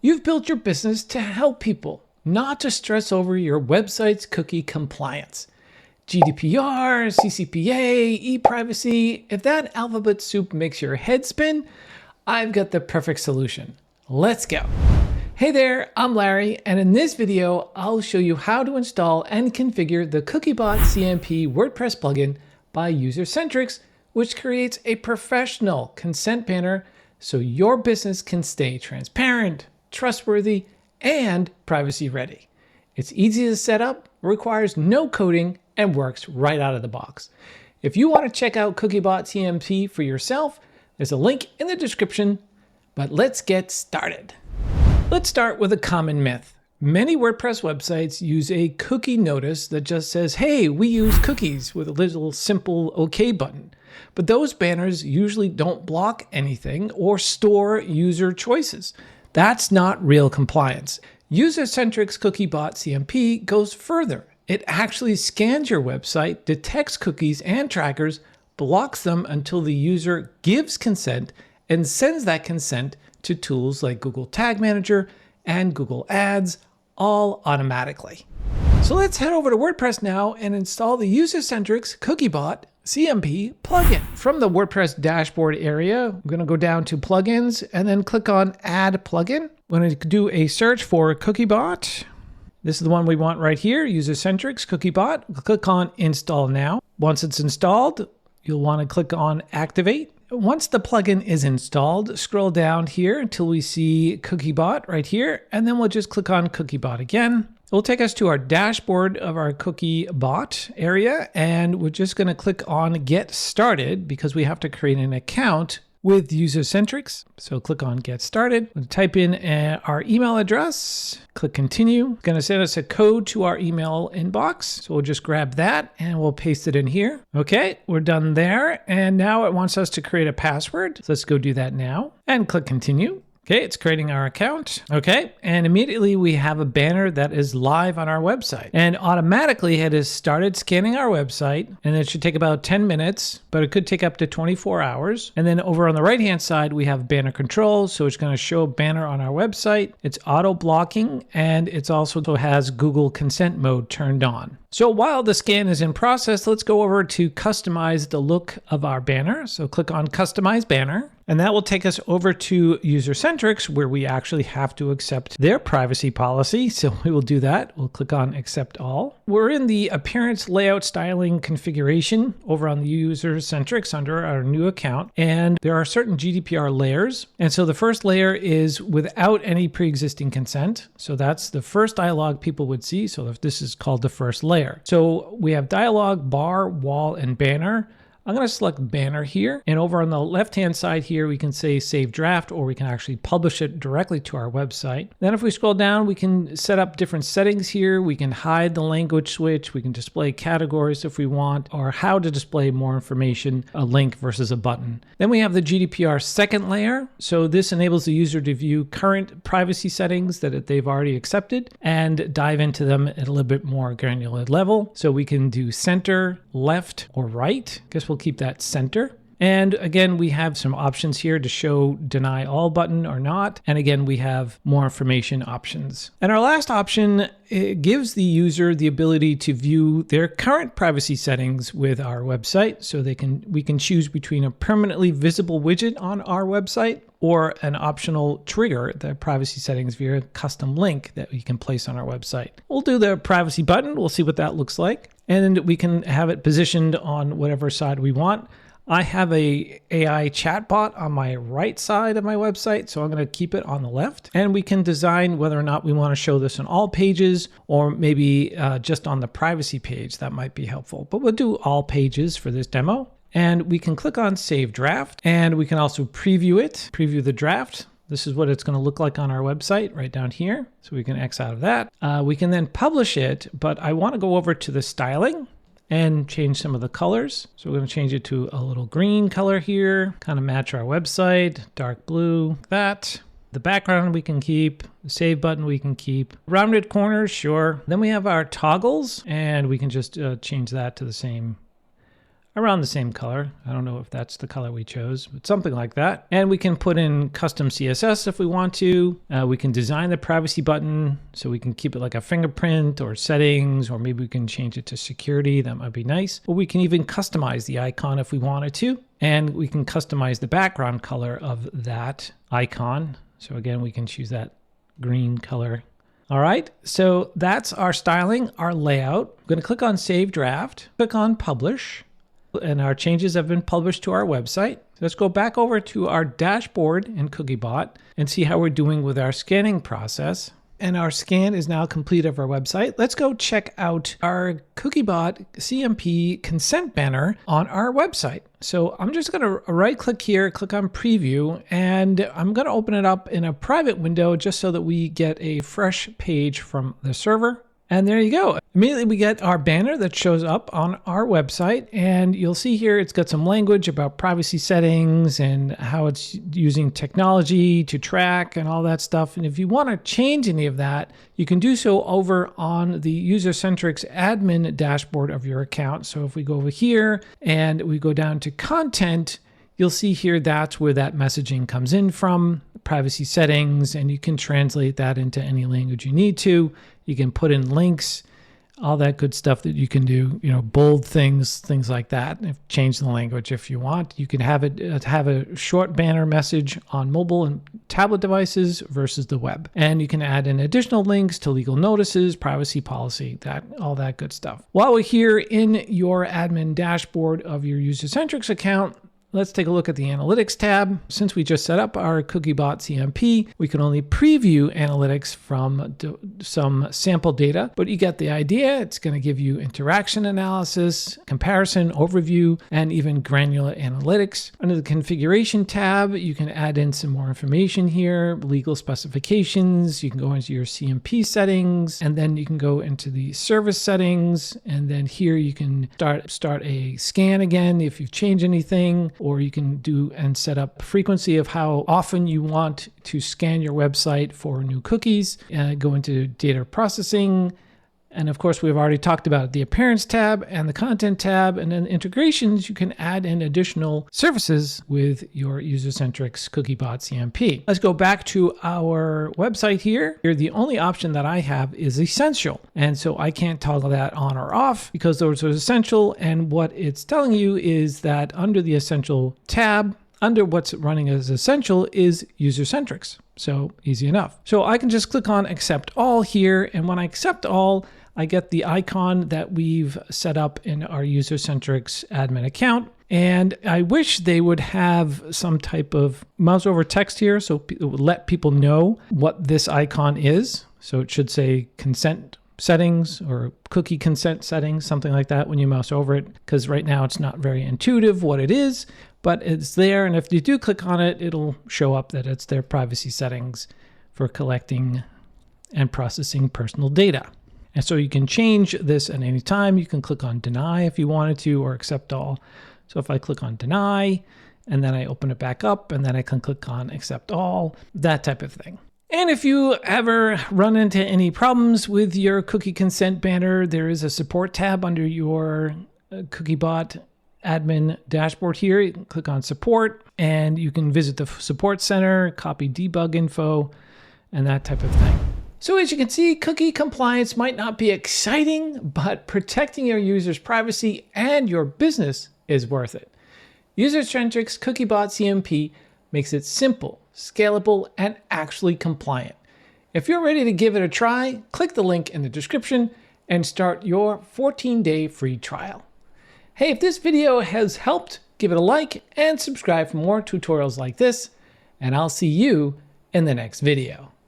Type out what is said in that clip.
You've built your business to help people, not to stress over your website's cookie compliance. GDPR, CCPA, e-privacy, if that alphabet soup makes your head spin, I've got the perfect solution. Let's go. Hey there, I'm Larry, and in this video, I'll show you how to install and configure the Cookiebot CMP WordPress plugin by Usercentrics, which creates a professional consent banner so your business can stay transparent, trustworthy, and privacy ready. It's easy to set up, requires no coding, and works right out of the box. If you want to check out Cookiebot CMP for yourself, there's a link in the description, but let's get started. Let's start with a common myth. Many WordPress websites use a cookie notice that just says, hey, we use cookies with a little simple OK button. But those banners usually don't block anything or store user choices. That's not real compliance. Usercentrics Cookiebot CMP goes further. It actually scans your website, detects cookies and trackers, blocks them until the user gives consent, and sends that consent to tools like Google Tag Manager and Google Ads, all automatically. So let's head over to WordPress now and install the Usercentrics Cookiebot CMP plugin. From the WordPress dashboard area, I'm going to go down to plugins and then click on add plugin. I'm going to do a search for Cookiebot. This is the one we want right here, Usercentrics Cookiebot. Click on install now. Once it's installed, you'll want to click on activate. Once the plugin is installed, scroll down here until we see Cookiebot right here, and then we'll just click on Cookiebot again. It will take us to our dashboard of our Cookiebot area, and we're just going to click on Get Started because we have to create an account with Usercentrics. So click on Get Started. We'll type in our email address, click Continue. It's going to send us a code to our email inbox. So we'll just grab that and we'll paste it in here. Okay, we're done there. And now it wants us to create a password. So let's go do that now and click Continue. Okay, it's creating our account. Okay, and immediately we have a banner that is live on our website. And automatically it has started scanning our website, and it should take about 10 minutes, but it could take up to 24 hours. And then over on the right-hand side, we have banner control. So it's going to show a banner on our website. It's auto blocking, and it's also has Google consent mode turned on. So while the scan is in process, let's go over to customize the look of our banner. So click on Customize Banner, and that will take us over to Usercentrics, where we actually have to accept their privacy policy. So we will do that. We'll click on Accept All. We're in the Appearance, Layout, Styling configuration over on the Usercentrics under our new account, and there are certain GDPR layers. And so the first layer is without any pre-existing consent. So that's the first dialog people would see. So if this is called the first layer. So we have dialog, bar, wall, and banner. I'm going to select banner here, and over on the left-hand side here, we can say save draft, or we can actually publish it directly to our website. Then if we scroll down, we can set up different settings here. We can hide the language switch. We can display categories if we want, or how to display more information, a link versus a button. Then we have the GDPR second layer. So this enables the user to view current privacy settings that they've already accepted and dive into them at a little bit more granular level. So we can do center, left, or right. I guess we'll keep that center. And again, we have some options here to show deny all button or not. And again, we have more information options. And our last option, it gives the user the ability to view their current privacy settings with our website. So we can choose between a permanently visible widget on our website or an optional trigger the privacy settings via a custom link that we can place on our website. We'll do the privacy button. We'll see what that looks like. And we can have it positioned on whatever side we want. I have a AI chatbot on my right side of my website, so I'm going to keep it on the left. And we can design whether or not we want to show this on all pages or maybe just on the privacy page. That might be helpful, but we'll do all pages for this demo. And we can click on Save Draft, and we can also preview it, preview the draft. This is what it's going to look like on our website right down here. So we can X out of that. We can then publish it, but I want to go over to the styling and change some of the colors. So we're going to change it to a little green color here, kind of match our website, dark blue, that. The background we can keep, the save button we can keep, rounded corners, sure. Then we have our toggles, and we can just change that to the same around the same color. I don't know if that's the color we chose, but something like that. And we can put in custom CSS if we want to. We can design the privacy button so we can keep it like a fingerprint or settings, or maybe we can change it to security. That might be nice. Or we can even customize the icon if we wanted to. And we can customize the background color of that icon. So again, we can choose that green color. All right, so that's our styling, our layout. I'm going to click on Save Draft, click on Publish, and our changes have been published to our website. Let's go back over to our dashboard in Cookiebot and see how we're doing with our scanning process. And our scan is now complete of our website. Let's go check out our Cookiebot CMP consent banner on our website. So I'm just going to right click here, click on preview, and I'm going to open it up in a private window just so that we get a fresh page from the server. And there you go. Immediately we get our banner that shows up on our website, and you'll see here it's got some language about privacy settings and how it's using technology to track and all that stuff. And if you want to change any of that, you can do so over on the Usercentrics admin dashboard of your account. So if we go over here and we go down to content, you'll see here that's where that messaging comes in from, privacy settings, and you can translate that into any language you need to. You can put in links, all that good stuff that you can do, bold things like that. Change the language if you want. You can have it have a short banner message on mobile and tablet devices versus the web. And you can add in additional links to legal notices, privacy policy, all that good stuff. While we're here in your admin dashboard of your Usercentrics account, let's take a look at the Analytics tab. Since we just set up our Cookiebot CMP, we can only preview analytics from some sample data, but you get the idea. It's going to give you interaction analysis, comparison, overview, and even granular analytics. Under the Configuration tab, you can add in some more information here, legal specifications. You can go into your CMP settings, and then you can go into the service settings, and then here you can start a scan again if you've changed anything. Or you can do and set up frequency of how often you want to scan your website for new cookies, go into data processing. And of course, we've already talked about the appearance tab and the content tab, and then integrations. You can add in additional services with your Usercentrics Cookiebot CMP. Let's go back to our website here. Here, the only option that I have is essential. And so I can't toggle that on or off because those are essential. And what it's telling you is that under the essential tab, under what's running as essential is Usercentrics. So easy enough. So I can just click on accept all here. And when I accept all, I get the icon that we've set up in our Usercentrics admin account. And I wish they would have some type of mouse over text here so it would let people know what this icon is. So it should say consent settings or cookie consent settings, something like that when you mouse over it, because right now it's not very intuitive what it is, but it's there. And if you do click on it, it'll show up that it's their privacy settings for collecting and processing personal data. And so you can change this at any time. You can click on deny if you wanted to, or accept all. So if I click on deny, and then I open it back up, and then I can click on accept all, that type of thing. And if you ever run into any problems with your cookie consent banner, there is a support tab under your Cookiebot admin dashboard here. You can click on support, and you can visit the support center, copy debug info, and that type of thing. So as you can see, cookie compliance might not be exciting, but protecting your users' privacy and your business is worth it. Usercentrics Cookiebot CMP makes it simple, scalable, and actually compliant. If you're ready to give it a try, click the link in the description and start your 14-day free trial. Hey, if this video has helped, give it a like and subscribe for more tutorials like this, and I'll see you in the next video.